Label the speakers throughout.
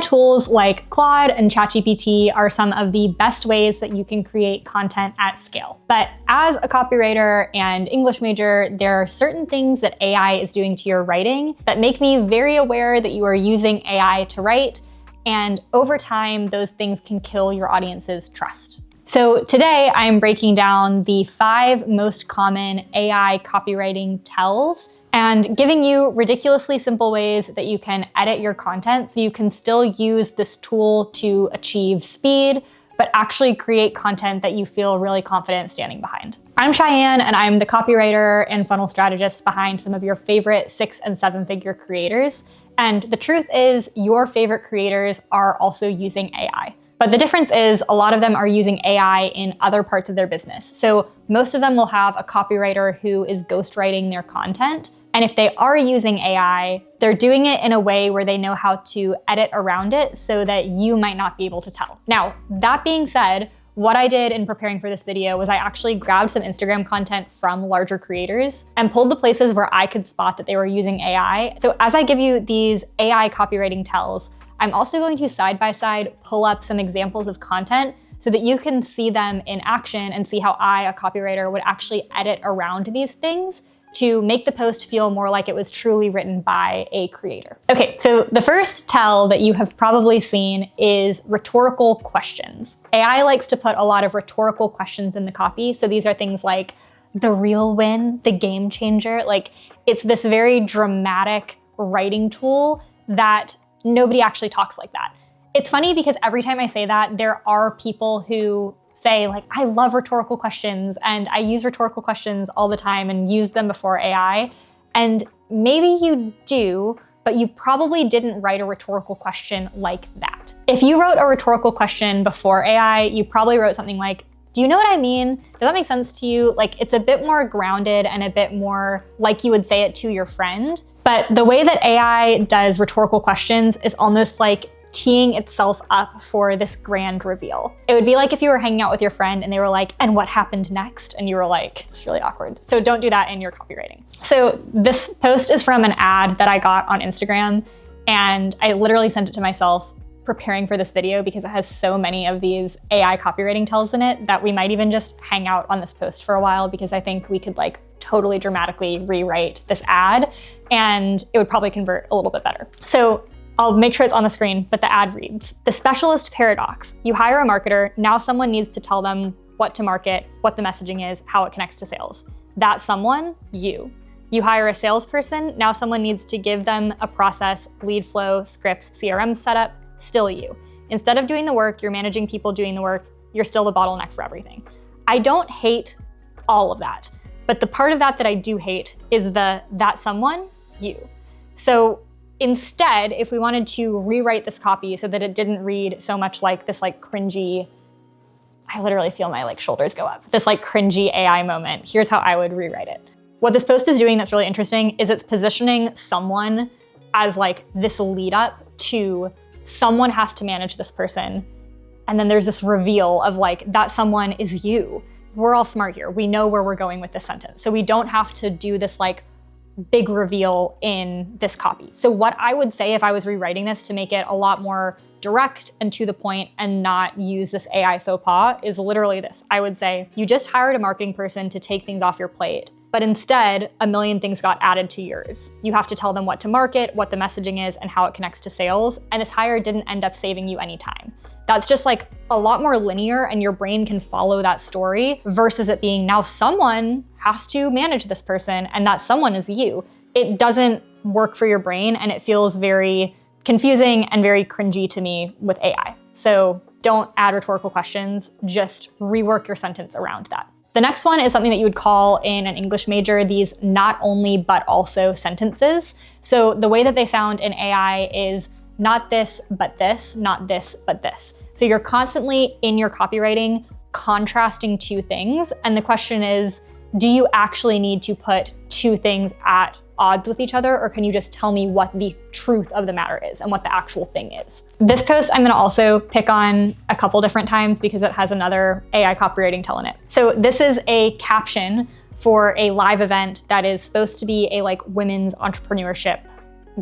Speaker 1: tools like Claude and ChatGPT are some of the best ways that you can create content at scale. But as a copywriter and English major, there are certain things that AI is doing to your writing that make me very aware that you are using AI to write, and over time, those things can kill your audience's trust. So today I'm breaking down the 5 most common AI copywriting tells and giving you ridiculously simple ways that you can edit your content so you can still use this tool to achieve speed, but actually create content that you feel really confident standing behind. I'm Cheyenne, and I'm the copywriter and funnel strategist behind some of your favorite 6- and 7-figure creators. And the truth is, your favorite creators are also using AI. But the difference is a lot of them are using AI in other parts of their business. So most of them will have a copywriter who is ghostwriting their content. And if they are using AI, they're doing it in a way where they know how to edit around it so that you might not be able to tell. Now, that being said, what I did in preparing for this video was I actually grabbed some Instagram content from larger creators and pulled the places where I could spot that they were using AI. So as I give you these AI copywriting tells, I'm also going to side by side pull up some examples of content so that you can see them in action and see how I, a copywriter, would actually edit around these things to make the post feel more like it was truly written by a creator. Okay, so the first tell that you have probably seen is rhetorical questions. AI likes to put a lot of rhetorical questions in the copy. So these are things like the real win, the game changer. Like, it's this very dramatic writing tool that nobody actually talks like that. It's funny because every time I say that, there are people who say like, I love rhetorical questions and I use rhetorical questions all the time and use them before AI. And maybe you do, but you probably didn't write a rhetorical question like that. If you wrote a rhetorical question before AI, you probably wrote something like, do you know what I mean? Does that make sense to you? Like, it's a bit more grounded and a bit more like you would say it to your friend. But the way that AI does rhetorical questions is almost like teeing itself up for this grand reveal. It would be like if you were hanging out with your friend and they were like, and what happened next? And you were like, it's really awkward. So don't do that in your copywriting. So this post is from an ad that I got on Instagram, and I literally sent it to myself preparing for this video because it has so many of these AI copywriting tells in it that we might even just hang out on this post for a while, because I think we could like totally dramatically rewrite this ad and it would probably convert a little bit better. So I'll make sure it's on the screen, but the ad reads, the specialist paradox. You hire a marketer, now someone needs to tell them what to market, what the messaging is, how it connects to sales. That someone, you. You hire a salesperson, now someone needs to give them a process, lead flow, scripts, CRM setup, still you. Instead of doing the work, you're managing people doing the work, you're still the bottleneck for everything. I don't hate all of that, but the part of that that I do hate is that someone, you. So instead, if we wanted to rewrite this copy so that it didn't read so much like this like cringy, I literally feel my like shoulders go up, this like cringy AI moment, here's how I would rewrite it. What this post is doing that's really interesting is it's positioning someone as like this lead up to someone has to manage this person. And then there's this reveal of like, that someone is you. We're all smart here. We know where we're going with this sentence. So we don't have to do this like big reveal in this copy. So what I would say if I was rewriting this to make it a lot more direct and to the point and not use this AI faux pas is literally this. I would say, you just hired a marketing person to take things off your plate, but instead a million things got added to yours. You have to tell them what to market, what the messaging is, and how it connects to sales. And this hire didn't end up saving you any time. That's just like a lot more linear and your brain can follow that story versus it being now someone has to manage this person and that someone is you. It doesn't work for your brain and it feels very confusing and very cringy to me with AI. So don't add rhetorical questions, just rework your sentence around that. The next one is something that you would call in an English major these not only but also sentences. So the way that they sound in AI is not this, but this, not this, but this. So you're constantly in your copywriting contrasting two things. And the question is, do you actually need to put two things at odds with each other, or can you just tell me what the truth of the matter is and what the actual thing is? This post I'm gonna also pick on a couple different times because it has another AI copywriting tell in it. So this is a caption for a live event that is supposed to be a like women's entrepreneurship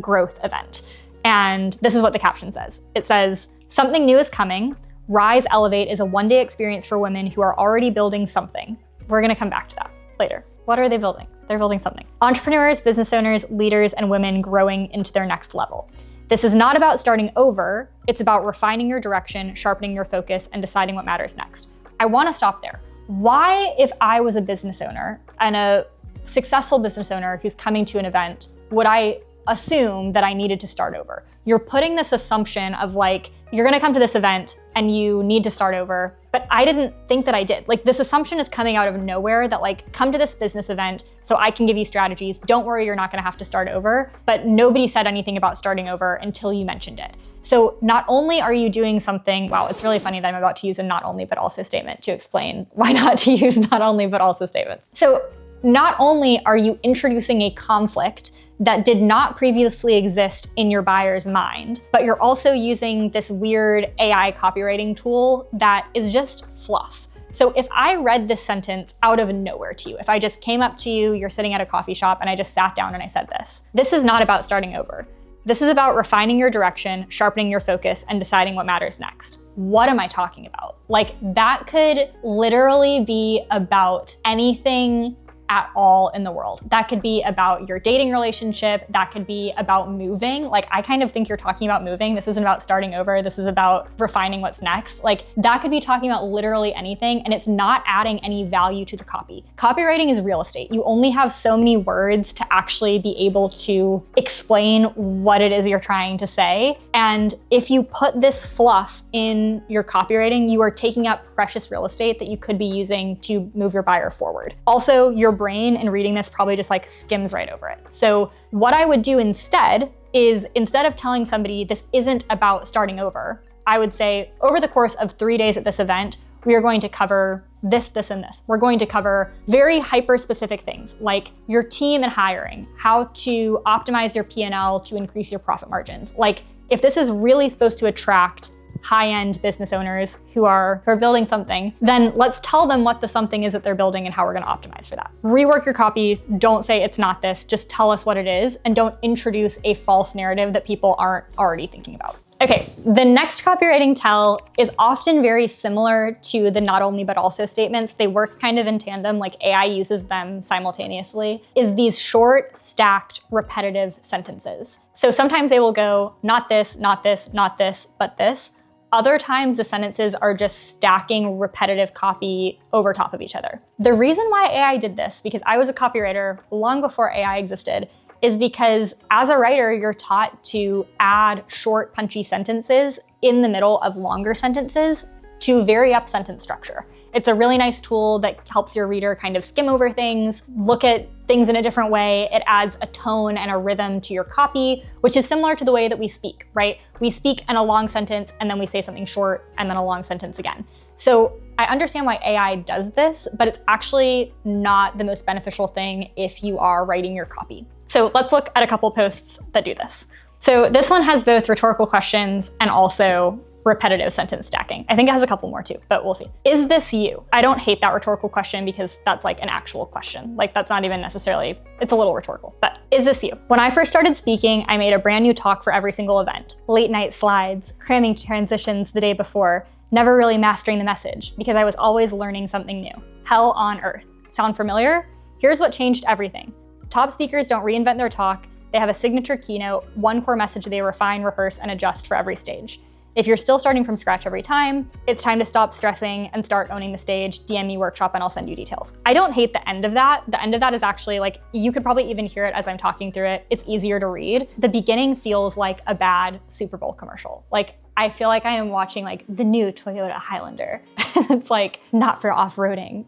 Speaker 1: growth event. And this is what the caption says. It says, "Something new is coming. Rise Elevate is a one-day experience for women who are already building something." We're gonna come back to that later. What are they building? They're building something. Entrepreneurs, business owners, leaders, and women growing into their next level. This is not about starting over. It's about refining your direction, sharpening your focus, and deciding what matters next. I wanna stop there. Why, if I was a business owner and a successful business owner who's coming to an event, would I assume that I needed to start over? You're putting this assumption of like, you're gonna come to this event and you need to start over, but I didn't think that I did. Like, this assumption is coming out of nowhere that like, come to this business event so I can give you strategies. Don't worry, you're not gonna have to start over. But nobody said anything about starting over until you mentioned it. So not only are you doing something, wow, it's really funny that I'm about to use a not only but also statement to explain why not to use not only but also statements. So not only are you introducing a conflict that did not previously exist in your buyer's mind, but you're also using this weird AI copywriting tool that is just fluff. So if I read this sentence out of nowhere to you, if I just came up to you, you're sitting at a coffee shop, and I just sat down and I said this is not about starting over. This is about refining your direction, sharpening your focus, and deciding what matters next. What am I talking about? Like, that could literally be about anything at all in the world. That could be about your dating relationship. That could be about moving. Like, I kind of think you're talking about moving. This isn't about starting over. This is about refining what's next. Like, that could be talking about literally anything, and it's not adding any value to the copy. Copywriting is real estate. You only have so many words to actually be able to explain what it is you're trying to say. And if you put this fluff in your copywriting, you are taking up precious real estate that you could be using to move your buyer forward. Also, your brain in reading this probably just like skims right over it. So what I would do instead is, instead of telling somebody this isn't about starting over, I would say, over the course of 3 days at this event, we are going to cover this, this, and this. We're going to cover very hyper-specific things like your team and hiring, how to optimize your P&L to increase your profit margins. Like, if this is really supposed to attract high-end business owners who are building something, then let's tell them what the something is that they're building and how we're gonna optimize for that. Rework your copy. Don't say it's not this, just tell us what it is, and don't introduce a false narrative that people aren't already thinking about. Okay, the next copywriting tell is often very similar to the not only but also statements. They work kind of in tandem, like AI uses them simultaneously, is these short, stacked, repetitive sentences. So sometimes they will go, not this, not this, not this, but this. Other times the sentences are just stacking repetitive copy over top of each other. The reason why AI did this, because I was a copywriter long before AI existed, is because as a writer, you're taught to add short, punchy sentences in the middle of longer sentences to vary up sentence structure. It's a really nice tool that helps your reader kind of skim over things, look at things in a different way. It adds a tone and a rhythm to your copy, which is similar to the way that we speak, right? We speak in a long sentence and then we say something short and then a long sentence again. So I understand why AI does this, but it's actually not the most beneficial thing if you are writing your copy. So let's look at a couple posts that do this. So this one has both rhetorical questions and also repetitive sentence stacking. I think it has a couple more too, but we'll see. Is this you? I don't hate that rhetorical question because that's like an actual question. Like, that's not even necessarily, it's a little rhetorical, but is this you? When I first started speaking, I made a brand new talk for every single event. Late night slides, cramming transitions the day before, never really mastering the message because I was always learning something new. Hell on earth. Sound familiar? Here's what changed everything. Top speakers don't reinvent their talk. They have a signature keynote, one core message they refine, rehearse, and adjust for every stage. If you're still starting from scratch every time, it's time to stop stressing and start owning the stage. DM me workshop and I'll send you details. I don't hate the end of that. The end of that is actually like, you could probably even hear it as I'm talking through it. It's easier to read. The beginning feels like a bad Super Bowl commercial. Like, I feel like I am watching like the new Toyota Highlander. It's like, not for off-roading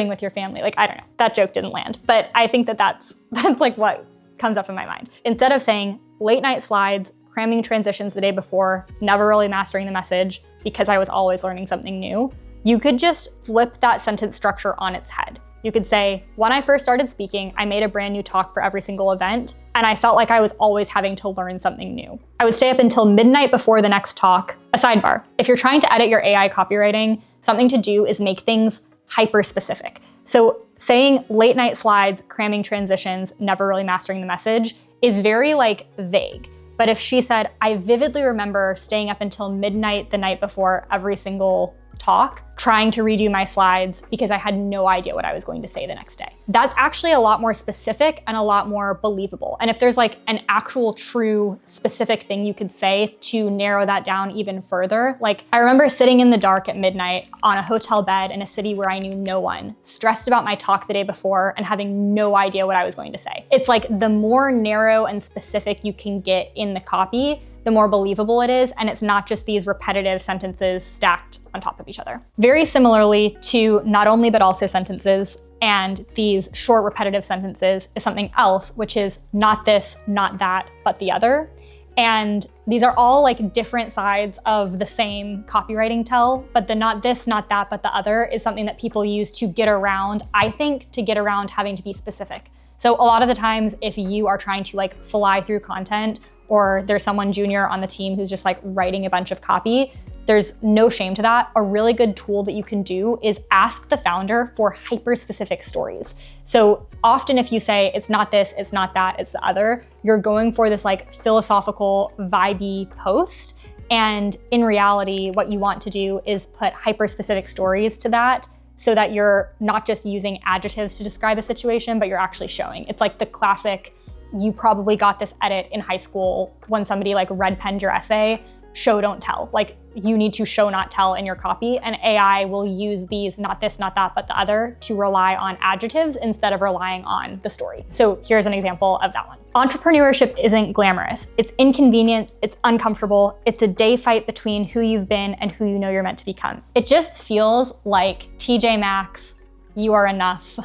Speaker 1: with your family. Like, I don't know, that joke didn't land, but I think that that's like what comes up in my mind. Instead of saying late night slides, cramming transitions the day before, never really mastering the message because I was always learning something new, you could just flip that sentence structure on its head. You could say, when I first started speaking, I made a brand new talk for every single event, and I felt like I was always having to learn something new. I would stay up until midnight before the next talk. A sidebar, if you're trying to edit your AI copywriting, something to do is make things hyper-specific. So saying late night slides, cramming transitions, never really mastering the message is very like vague. But if she said, I vividly remember staying up until midnight the night before every single talk, trying to redo my slides because I had no idea what I was going to say the next day. That's actually a lot more specific and a lot more believable. And if there's like an actual true specific thing you could say to narrow that down even further, like I remember sitting in the dark at midnight on a hotel bed in a city where I knew no one, stressed about my talk the day before and having no idea what I was going to say. It's like the more narrow and specific you can get in the copy, the more believable it is, and it's not just these repetitive sentences stacked on top of each other. Very similarly to not only but also sentences, and these short repetitive sentences is something else, which is not this, not that, but the other. And these are all like different sides of the same copywriting tell, but the not this, not that, but the other is something that people use to get around, I think, to get around having to be specific. So a lot of the times, if you are trying to like fly through content, or there's someone junior on the team who's just like writing a bunch of copy, there's no shame to that. A really good tool that you can do is ask the founder for hyper-specific stories. So often if you say, it's not this, it's not that, it's the other, you're going for this like philosophical, vibey post. And in reality, what you want to do is put hyper-specific stories to that so that you're not just using adjectives to describe a situation, but you're actually showing. It's like the classic, you probably got this edit in high school when somebody like red penned your essay, show, don't tell. Like you need to show, not tell in your copy, and AI will use these not this, not that, but the other to rely on adjectives instead of relying on the story. So here's an example of that one. Entrepreneurship isn't glamorous. It's inconvenient, it's uncomfortable, it's a day fight between who you've been and who you know you're meant to become. It just feels like TJ Maxx, you are enough.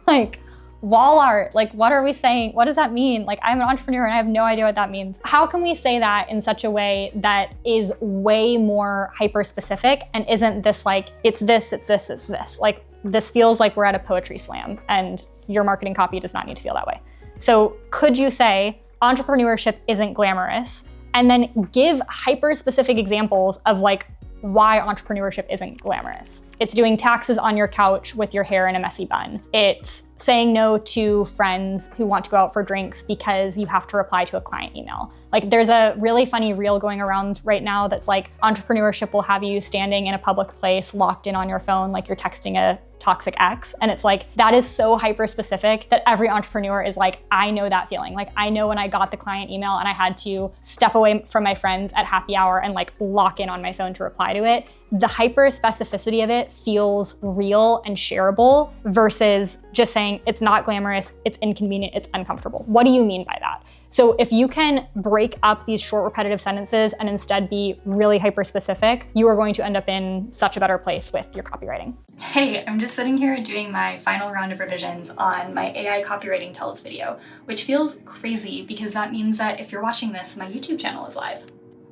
Speaker 1: Like, wall art, like what are we saying? What does that mean? Like I'm an entrepreneur and I have no idea what that means. How can we say that in such a way that is way more hyper specific and isn't this like, it's this, it's this, it's this. Like this feels like we're at a poetry slam and your marketing copy does not need to feel that way. So could you say entrepreneurship isn't glamorous and then give hyper specific examples of like why entrepreneurship isn't glamorous? It's doing taxes on your couch with your hair in a messy bun. It's saying no to friends who want to go out for drinks because you have to reply to a client email. Like there's a really funny reel going around right now that's like entrepreneurship will have you standing in a public place locked in on your phone like you're texting a toxic ex. And it's like, that is so hyper specific that every entrepreneur is like, I know that feeling. Like I know when I got the client email and I had to step away from my friends at happy hour and like lock in on my phone to reply to it. The hyper specificity of it feels real and shareable versus just saying it's not glamorous, it's inconvenient, it's uncomfortable. What do you mean by that? So if you can break up these short repetitive sentences and instead be really hyper specific, you are going to end up in such a better place with your copywriting.
Speaker 2: Hey, I'm just sitting here doing my final round of revisions on my AI copywriting tells video, which feels crazy because that means that if you're watching this, my YouTube channel is live,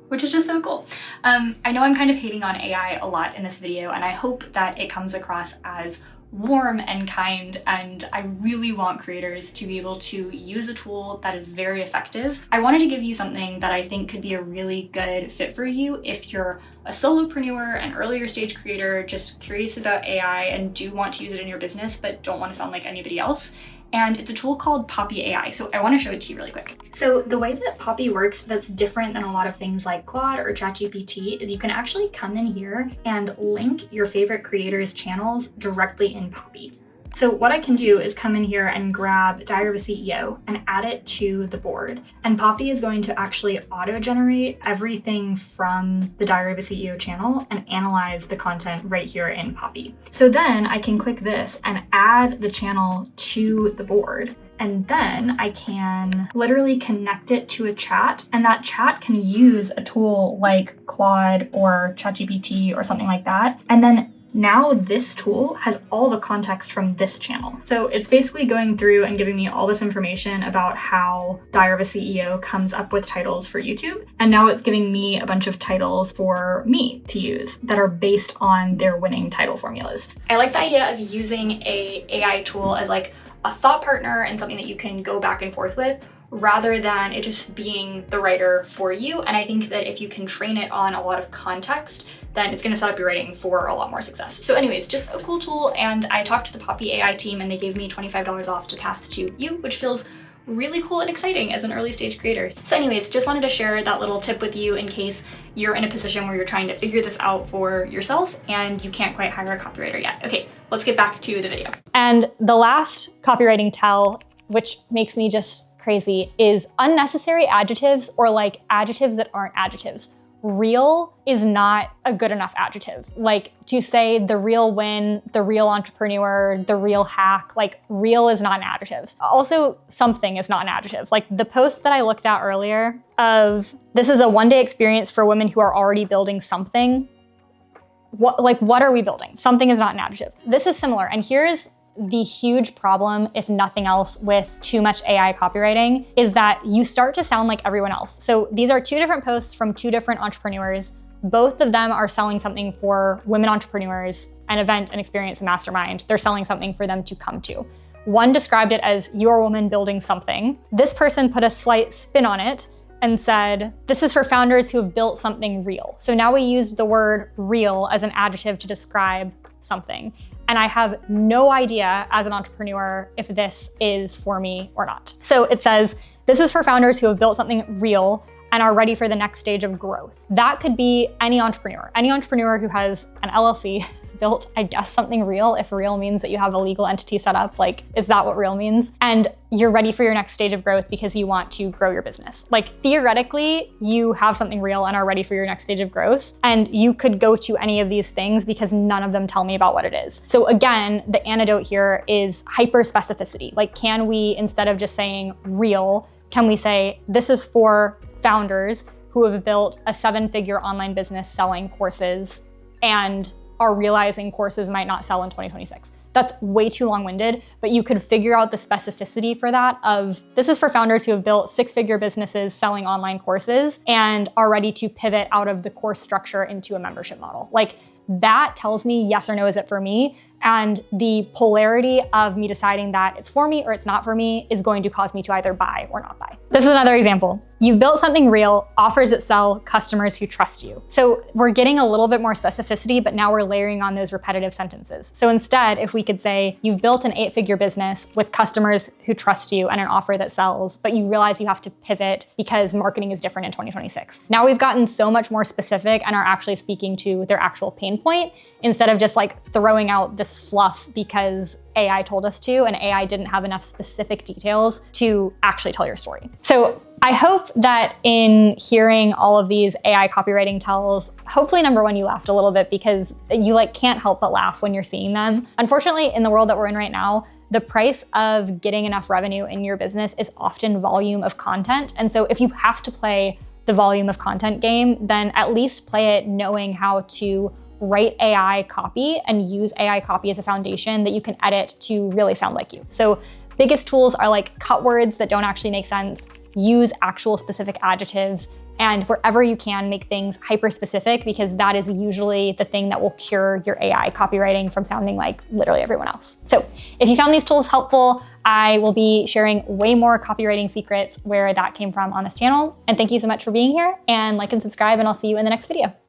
Speaker 2: which is just so cool. I know I'm kind of hating on AI a lot in this video, and I hope that it comes across as warm and kind, and I really want creators to be able to use a tool that is very effective. I wanted to give you something that I think could be a really good fit for you if you're a solopreneur, an earlier stage creator, just curious about AI and do want to use it in your business but don't want to sound like anybody else. And it's a tool called Poppy AI. So I want to show it to you really quick. So the way that Poppy works that's different than a lot of things like Claude or ChatGPT is you can actually come in here and link your favorite creators' channels directly in Poppy. So what I can do is come in here and grab Diary of a CEO and add it to the board. And Poppy is going to actually auto-generate everything from the Diary of a CEO channel and analyze the content right here in Poppy. So then I can click this and add the channel to the board. And then I can literally connect it to a chat, and that chat can use a tool like Claude or ChatGPT or something like that. And then now this tool has all the context from this channel. So it's basically going through and giving me all this information about how Diary of a CEO comes up with titles for YouTube. And now it's giving me a bunch of titles for me to use that are based on their winning title formulas. I like the idea of using a AI tool as like a thought partner and something that you can go back and forth with, rather than it just being the writer for you. And I think that if you can train it on a lot of context, then it's gonna set up your writing for a lot more success. So anyways, just a cool tool. And I talked to the Poppy AI team and they gave me $25 off to pass to you, which feels really cool and exciting as an early stage creator. So anyways, just wanted to share that little tip with you in case you're in a position where you're trying to figure this out for yourself and you can't quite hire a copywriter yet. Okay, let's get back to the video.
Speaker 1: And the last copywriting tell, which makes me just crazy, is unnecessary adjectives or like adjectives that aren't adjectives. Real is not a good enough adjective. Like to say the real win, the real entrepreneur, the real hack, like real is not an adjective. Also, something is not an adjective. Like the post that I looked at earlier of this is a one-day experience for women who are already building something. What are we building? Something is not an adjective. This is similar. And here's the huge problem, if nothing else, with too much AI copywriting is that you start to sound like everyone else. So these are two different posts from two different entrepreneurs. Both of them are selling something for women entrepreneurs, an event, an experience, a mastermind. They're selling something for them to come to. One described it as your woman building something. This person put a slight spin on it and said, this is for founders who have built something real. So now we used the word real as an adjective to describe something. And I have no idea as an entrepreneur if this is for me or not. So it says, this is for founders who have built something real and are ready for the next stage of growth. That could be any entrepreneur who has an LLC has built, I guess, something real, if real means that you have a legal entity set up, like, is that what real means? And you're ready for your next stage of growth because you want to grow your business. Like theoretically, you have something real and are ready for your next stage of growth. And you could go to any of these things because none of them tell me about what it is. So again, the antidote here is hyper specificity. Like, can we, instead of just saying real, can we say, this is for founders who have built a 7-figure online business selling courses and are realizing courses might not sell in 2026. That's way too long-winded, but you could figure out the specificity for that of this is for founders who have built 6-figure businesses selling online courses and are ready to pivot out of the course structure into a membership model. Like that tells me yes or no, is it for me? And the polarity of me deciding that it's for me or it's not for me is going to cause me to either buy or not buy. This is another example. You've built something real, offers that sell, customers who trust you. So we're getting a little bit more specificity, but now we're layering on those repetitive sentences. So instead, if we could say you've built an 8-figure business with customers who trust you and an offer that sells, but you realize you have to pivot because marketing is different in 2026. Now we've gotten so much more specific and are actually speaking to their actual pain point instead of just like throwing out this fluff because AI told us to, and AI didn't have enough specific details to actually tell your story. So I hope that in hearing all of these AI copywriting tells, hopefully number one, you laughed a little bit because you like can't help but laugh when you're seeing them. Unfortunately, in the world that we're in right now, the price of getting enough revenue in your business is often volume of content. And so if you have to play the volume of content game, then at least play it knowing how to write AI copy and use AI copy as a foundation that you can edit to really sound like you. So biggest tools are like cut words that don't actually make sense, use actual specific adjectives, and wherever you can make things hyper specific because that is usually the thing that will cure your AI copywriting from sounding like literally everyone else. So if you found these tools helpful, I will be sharing way more copywriting secrets where that came from on this channel. And thank you so much for being here, and like and subscribe, and I'll see you in the next video.